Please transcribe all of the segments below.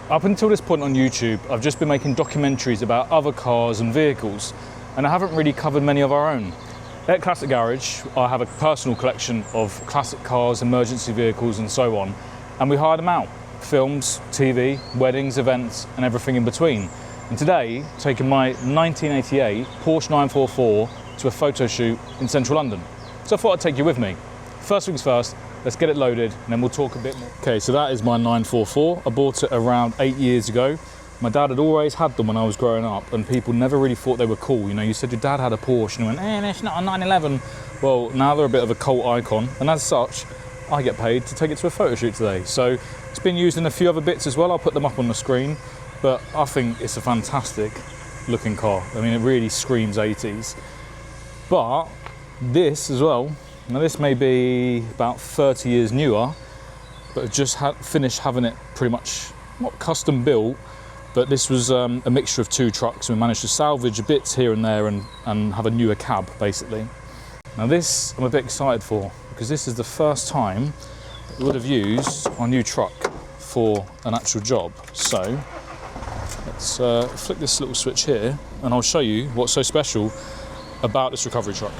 Up until this point on YouTube, I've just been making documentaries about other cars and vehicles, and I haven't really covered many of our own. At Classic Garage, I have a personal collection of classic cars, emergency vehicles and so on, and we hire them out. Films, TV, weddings, events and everything in between. And today, taking my 1988 Porsche 944 to a photo shoot in central London. So I thought I'd take you with me. First things first, let's get it loaded and then we'll talk a bit more. Okay, so that is my 944. I bought it around 8 years ago. My dad had always had them when I was growing up and people never really thought they were cool. You know, you said your dad had a Porsche and you went, it's not a 911. Well, now they're a bit of a cult icon, and as such, I get paid to take it to a photo shoot today. So it's been used in a few other bits as well. I'll put them up on the screen, but I think it's a fantastic looking car. I mean, it really screams 80s. But this as well, now this may be about 30 years newer, but I've just finished having it pretty much, not custom built, but this was a mixture of two trucks. We managed to salvage bits here and there and have a newer cab, basically. Now this I'm a bit excited for, because this is the first time we would have used our new truck for an actual job. So let's flick this little switch here and I'll show you what's so special about this recovery truck.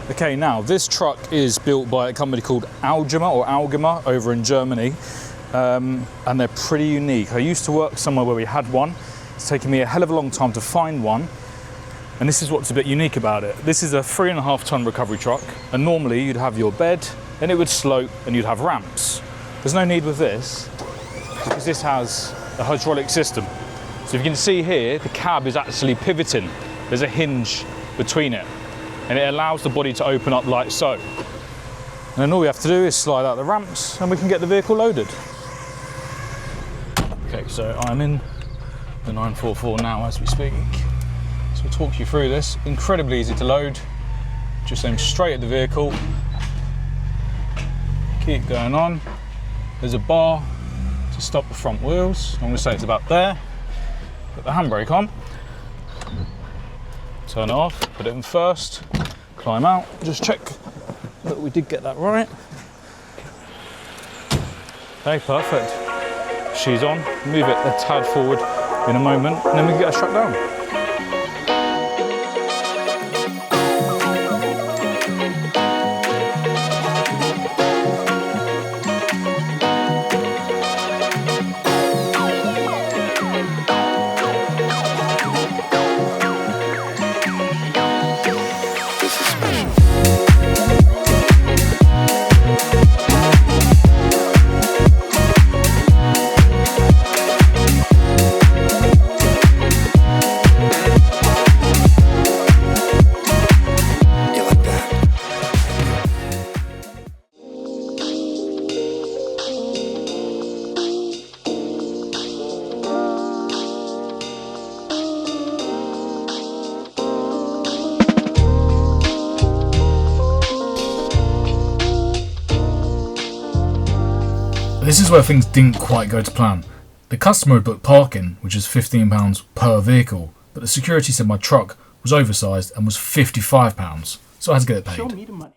Okay, now this truck is built by a company called Algema over in Germany, and they're pretty unique. I used to work somewhere where we had one. It's taken me a hell of a long time to find one, and this is what's a bit unique about it. This is a 3.5 ton recovery truck, and normally you'd have your bed, then it would slope and you'd have ramps. There's no need with this, because this has a hydraulic system. So if you can see here, the cab is actually pivoting. There's a hinge between it, and it allows the body to open up like so. And then all we have to do is slide out the ramps and we can get the vehicle loaded. Okay, so I'm in the 944 now as we speak. So we'll talk you through this. Incredibly easy to load. Just aim straight at the vehicle. Keep going on. There's a bar to stop the front wheels. I'm going to say it's about there. Put the handbrake on. Turn it off, put it in first, climb out, just check that we did get that right. Okay, perfect. She's on, move it a tad forward in a moment, and then we can get her strapped down. This is where things didn't quite go to plan. The customer had booked parking, which is £15 per vehicle, but the security said my truck was oversized and was £55, so I had to get it paid. Show me the money.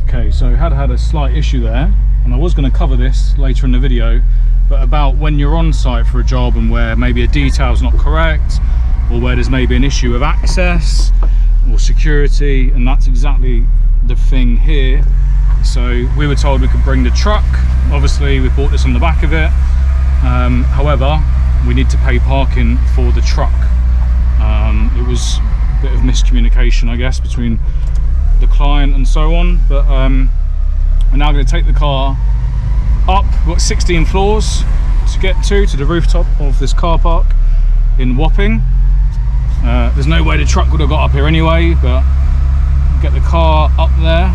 Okay, so had a slight issue there, and I was going to cover this later in the video, but about when you're on site for a job and where maybe a detail's not correct, or where there's maybe an issue of access or security, and that's exactly the thing here. So we were told we could bring the truck. Obviously we bought this on the back of it. However, we need to pay parking for the truck. It was a bit of miscommunication, I guess, between the client and so on, but we're now going to take the car up. We've got 16 floors to get to the rooftop of this car park in Wapping. There's no way the truck would have got up here anyway, but get the car up there.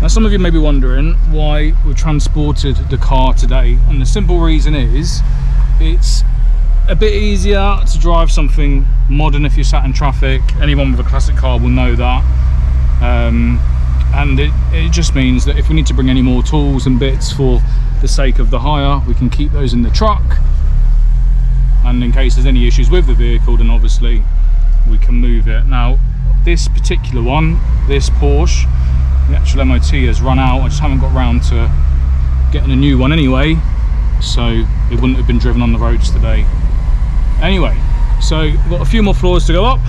Now some of you may be wondering why we transported the car today, and the simple reason is it's a bit easier to drive something modern if you're sat in traffic. Anyone with a classic car will know that, and it just means that if we need to bring any more tools and bits for the sake of the hire, we can keep those in the truck, and in case there's any issues with the vehicle, then obviously we can move it. Now this particular one, this Porsche, the actual MOT has run out. I just haven't got round to getting a new one anyway, so it wouldn't have been driven on the roads today. Anyway, so we've got a few more floors to go up.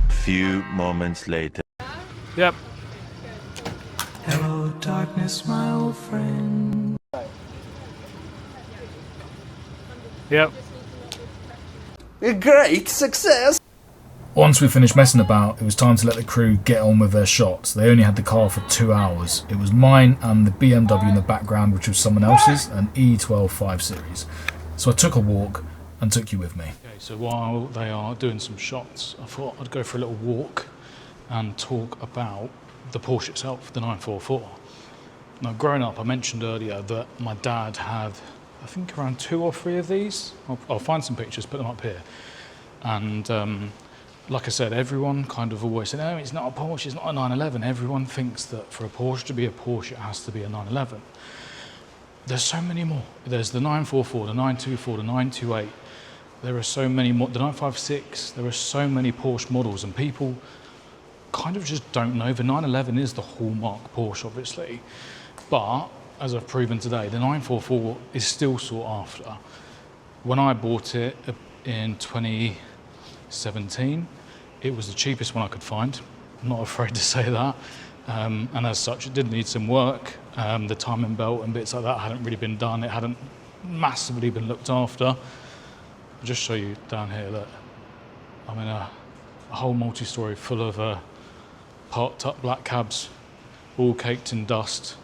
Few moments later. Yep. Hello, darkness, my old friend. Yep. A great success. Once we finished messing about, it was time to let the crew get on with their shots. They only had the car for 2 hours. It was mine and the BMW in the background, which was someone else's, an E12 5 Series. So I took a walk and took you with me. Okay, so while they are doing some shots, I thought I'd go for a little walk and talk about the Porsche itself, the 944. Now, growing up, I mentioned earlier that my dad had, I think, around 2 or 3 of these. I'll find some pictures, put them up here. And like I said, everyone kind of always said, no, it's not a Porsche, it's not a 911. Everyone thinks that for a Porsche to be a Porsche, it has to be a 911. There's so many more. There's the 944, the 924, the 928. There are so many more, the 956. There are so many Porsche models, and people kind of just don't know. The 911 is the hallmark Porsche, obviously. But, as I've proven today, the 944 is still sought after. When I bought it in 2017, it was the cheapest one I could find. I'm not afraid to say that. And as such, it did need some work. The timing belt and bits like that hadn't really been done. It hadn't massively been looked after. I'll just show you down here that I'm in a whole multi-story full of parked up black cabs, all caked in dust.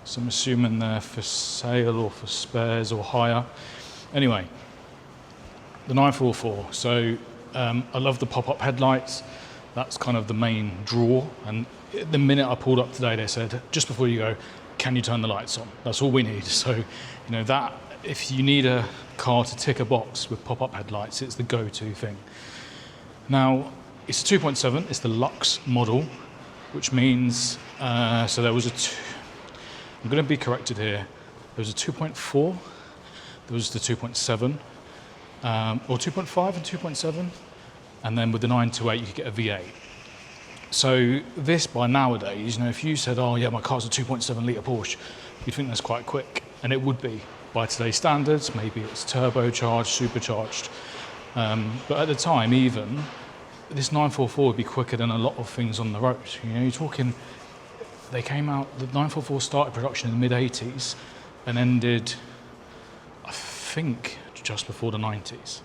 So I'm assuming they're for sale or for spares or hire. Anyway, the 944. So I love the pop-up headlights. That's kind of the main draw. And the minute I pulled up today, they said, just before you go, can you turn the lights on? That's all we need. So, you know, that, if you need a car to tick a box with pop-up headlights, it's the go-to thing. Now, it's a 2.7, it's the Luxe model, which means, so there was I'm going to be corrected here, there was a 2.4, there was the 2.7, or 2.5 and 2.7, and then with the 928 you could get a V8. So this, by nowadays, you know, if you said, oh yeah, my car's a 2.7 litre Porsche, you'd think that's quite quick, and it would be. By today's standards, maybe it's turbocharged, supercharged, but at the time even, this 944 would be quicker than a lot of things on the road. You know, you're talking, they came out, the 944 started production in the mid-80s and ended, I think, just before the 90s.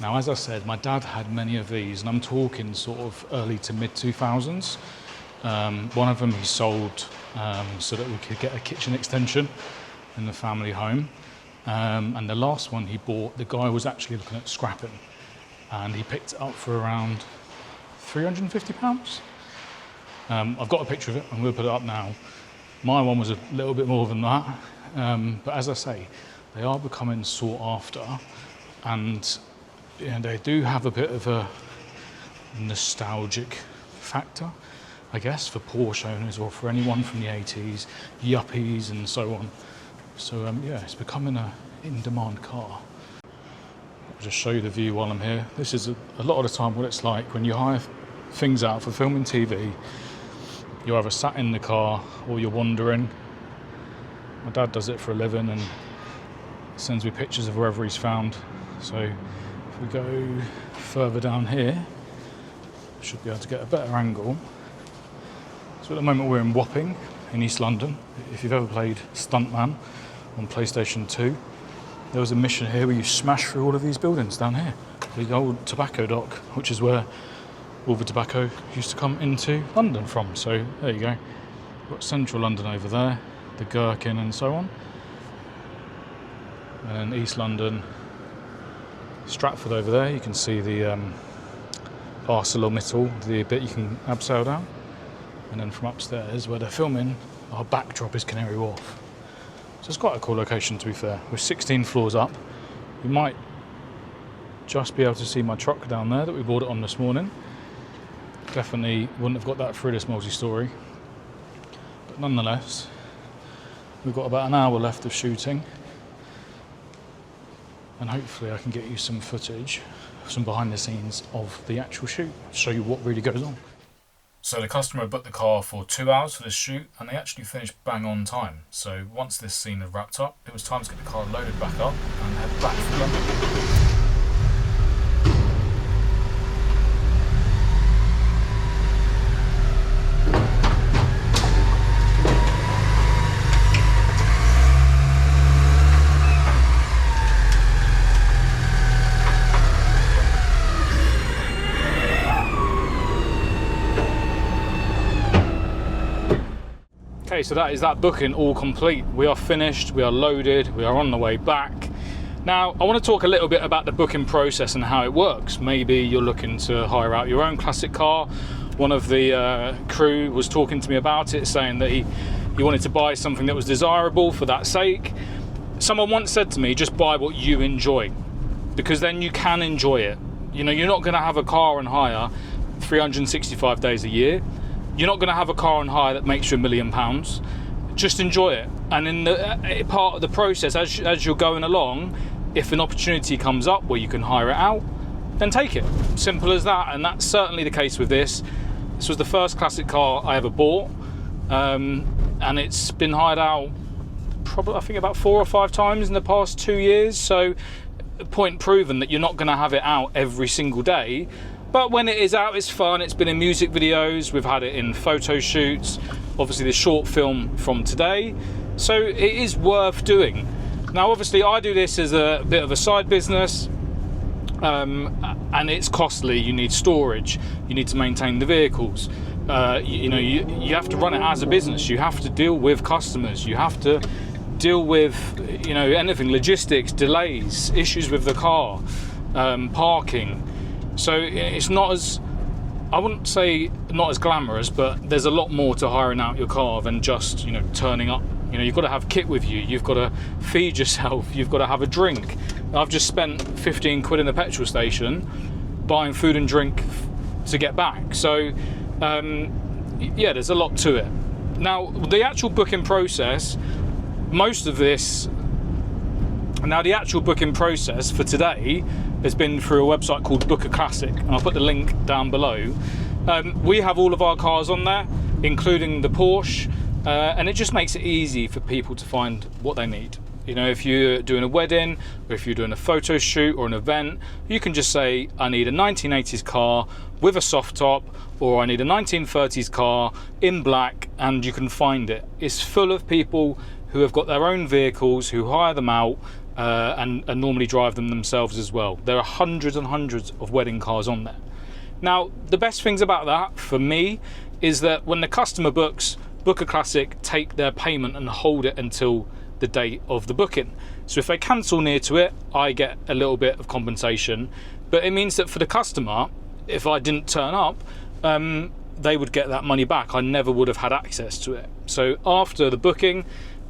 Now, as I said, my dad had many of these, and I'm talking sort of early to mid-2000s. One of them he sold so that we could get a kitchen extension in the family home. And the last one he bought, the guy was actually looking at scrapping, and he picked it up for around £350. I've got a picture of it, I'm going to put it up now. My one was a little bit more than that, but as I say, they are becoming sought after, and you know, they do have a bit of a nostalgic factor, I guess, for Porsche owners or for anyone from the 80s, yuppies and so on. So yeah, it's becoming an in-demand car. I'll just show you the view while I'm here. This is a lot of the time what it's like when you hire things out for filming TV. You're either sat in the car or you're wandering. My dad does it for a living and sends me pictures of wherever he's found. So if we go further down here, we should be able to get a better angle. So at the moment we're in Wapping in East London. If you've ever played Stuntman on PlayStation 2, there was a mission here where you smash through all of these buildings down here. The old tobacco dock, which is where all the tobacco used to come into London from. So there you go. We've got central London over there, the Gherkin and so on. And then East London, Stratford over there, you can see the ArcelorMittal, the bit you can abseil down. And then from upstairs, where they're filming, our backdrop is Canary Wharf. So it's quite a cool location, to be fair. We're 16 floors up. You might just be able to see my truck down there that we bought it on this morning. Definitely wouldn't have got that through this multi-story. But nonetheless, we've got about an hour left of shooting. And hopefully I can get you some footage some behind the scenes of the actual shoot, show you what really goes on. So the customer booked the car for 2 hours for this shoot, and they actually finished bang on time. So once this scene had wrapped up, it was time to get the car loaded back up and head back for London. Okay, so that is that booking all complete. We are finished, we are loaded, we are on the way back. Now, I want to talk a little bit about the booking process and how it works. Maybe you're looking to hire out your own classic car. One of the crew was talking to me about it, saying that he wanted to buy something that was desirable for that sake. Someone once said to me, just buy what you enjoy, because then you can enjoy it. You know, you're not going to have a car on hire 365 days a year. You're not going to have a car on hire that makes you £1 million. Just enjoy it. And in the part of the process, as you're going along, if an opportunity comes up where you can hire it out, then take it. Simple as that. And that's certainly the case with this. This was the first classic car I ever bought, and it's been hired out probably, I think, about 4 or 5 times in the past 2 years. So, point proven that you're not going to have it out every single day. But when it is out, it's fun. It's been in music videos. We've had it in photo shoots. Obviously, the short film from today. So it is worth doing. Now, obviously, I do this as a bit of a side business, and it's costly. You need storage. You need to maintain the vehicles. You have to run it as a business. You have to deal with customers. You have to deal with, anything, logistics, delays, issues with the car, parking. So it's not as, I wouldn't say not as glamorous, but there's a lot more to hiring out your car than just, turning up. You've got to have kit with you, you've got to feed yourself, you've got to have a drink. I've just spent 15 quid in the petrol station buying food and drink to get back. So, yeah, there's a lot to it. Now, the actual booking process, the actual booking process for today has been through a website called Book a Classic, and I'll put the link down below. We have all of our cars on there, including the Porsche, and it just makes it easy for people to find what they need. If you're doing a wedding, or if you're doing a photo shoot or an event, you can just say, I need a 1980s car with a soft top, or I need a 1930s car in black, and you can find it. It's full of people who have got their own vehicles, who hire them out, and normally drive them themselves as well. There are hundreds and hundreds of wedding cars on there. Now, the best things about that for me is that when the customer books Book a Classic, take their payment and hold it until the date of the booking. So if they cancel near to it, I get a little bit of compensation, but it means that for the customer, if I didn't turn up, they would get that money back. I never would have had access to it. So after the booking,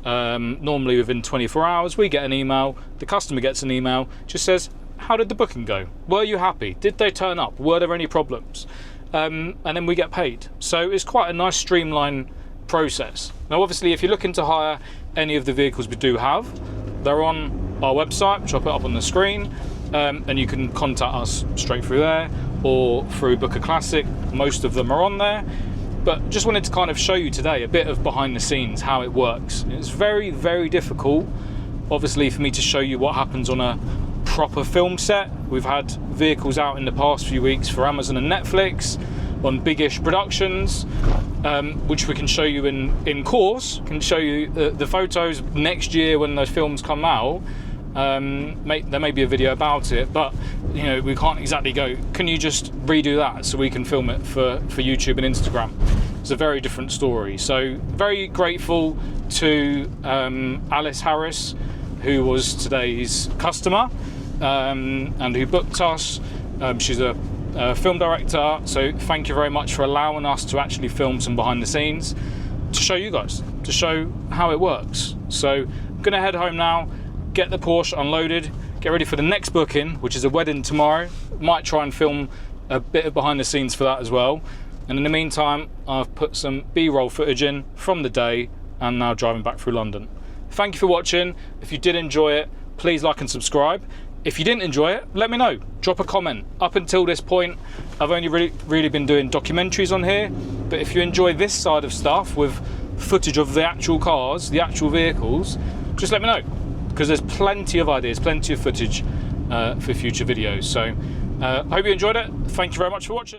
normally within 24 hours, we get an email, the customer gets an email, just says, how did the booking go? Were you happy? Did they turn up? Were there any problems? And then we get paid. So it's quite a nice streamlined process. Now, obviously, if you're looking to hire any of the vehicles we do have, they're on our website, which I'll put up on the screen, and you can contact us straight through there or through Book a Classic. Most of them are on there. But just wanted to kind of show you today a bit of behind the scenes, how it works. It's very, very difficult, obviously, for me to show you what happens on a proper film set. We've had vehicles out in the past few weeks for Amazon and Netflix on biggish productions, which we can show you in course. Can show you the photos next year when those films come out. There may be a video about it, but we can't exactly go, can you just redo that so we can film it for YouTube and Instagram? It's a very different story. So very grateful to Alice Harris, who was today's customer, and who booked us. She's a film director, so thank you very much for allowing us to actually film some behind the scenes to show you guys, to show how it works. So I'm gonna head home now, get the Porsche unloaded, get ready for the next booking, which is a wedding tomorrow. Might try and film a bit of behind the scenes for that as well. And in the meantime, I've put some B-roll footage in from the day and now driving back through London. Thank you for watching. If you did enjoy it, please like and subscribe. If you didn't enjoy it, let me know. Drop a comment. Up until this point, I've only really been doing documentaries on here, but if you enjoy this side of stuff with footage of the actual cars, the actual vehicles, just let me know, because there's plenty of ideas, plenty of footage for future videos. So I hope you enjoyed it. Thank you very much for watching.